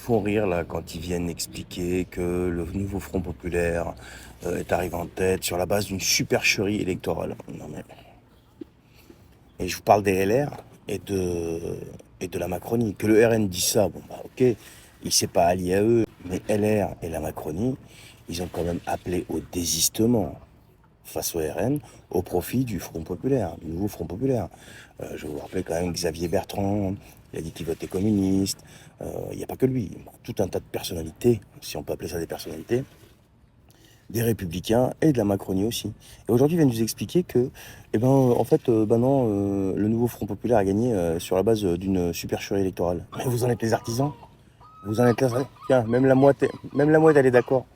font rire là quand ils viennent expliquer que le nouveau Front populaire est arrivé en tête sur la base d'une supercherie électorale. Non mais... Et je vous parle des LR et de la Macronie. Que le RN dit ça, bon bah ok, il s'est pas allié à eux, mais LR et la Macronie, ils ont quand même appelé au désistement face au RN au profit du Front populaire, du nouveau Front populaire. Je vais vous rappeler quand même Xavier Bertrand, il a dit qu'il votait communiste. Il n'y a pas que lui, tout un tas de personnalités, si on peut appeler ça des personnalités, des Républicains et de la Macronie aussi. Et aujourd'hui, ils viennent nous expliquer que, eh ben, en fait, non, le nouveau Front populaire a gagné sur la base d'une supercherie électorale. Mais vous en êtes les artisans. Vous en êtes les... Tiens, même la moite, elle est d'accord.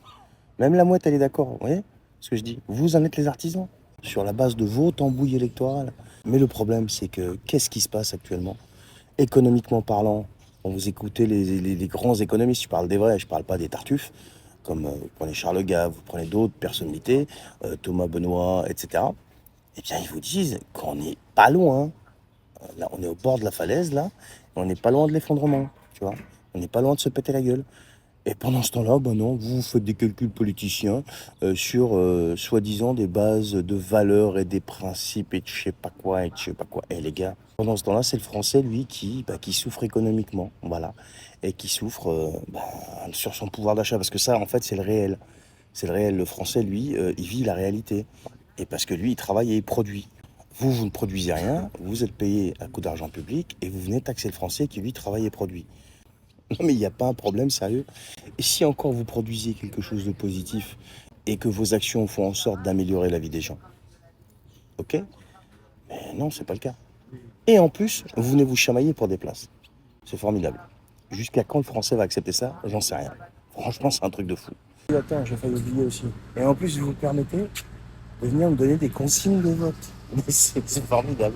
Même la mouette, elle est d'accord, vous voyez ce que je dis? Vous en êtes les artisans, sur la base de vos tambouilles électorales. Mais le problème, c'est que, qu'est-ce qui se passe actuellement? Économiquement parlant, quand vous écoutez les grands économistes, je parle des vrais, je parle pas des tartuffes, comme vous prenez Charles Gave, vous prenez d'autres personnalités, Thomas Benoît, etc. Eh bien, ils vous disent qu'on n'est pas loin. Là, on est au bord de la falaise, là, et on n'est pas loin de l'effondrement, tu vois. On n'est pas loin de se péter la gueule. Et pendant ce temps-là, ben non, vous faites des calculs politiciens sur soi-disant des bases de valeurs et des principes et de je sais pas quoi et de je sais pas quoi. Et les gars, pendant ce temps-là, c'est le français, lui, qui souffre économiquement, voilà. Et qui souffre sur son pouvoir d'achat. Parce que ça, en fait, c'est le réel. C'est le réel. Le français, lui, il vit la réalité. Et parce que lui, il travaille et il produit. Vous, vous ne produisez rien, vous êtes payé à coup d'argent public et vous venez taxer le français qui, lui, travaille et produit. Non, mais il n'y a pas un problème sérieux. Et si encore vous produisiez quelque chose de positif et que vos actions font en sorte d'améliorer la vie des gens, ok? Mais non, c'est pas le cas. Et en plus, vous venez vous chamailler pour des places. C'est formidable. Jusqu'à quand le français va accepter ça? J'en sais rien. Franchement, c'est un truc de fou. Attends, j'ai failli oublier aussi. Et en plus, vous vous permettez de venir me donner des consignes de vote. Mais c'est formidable.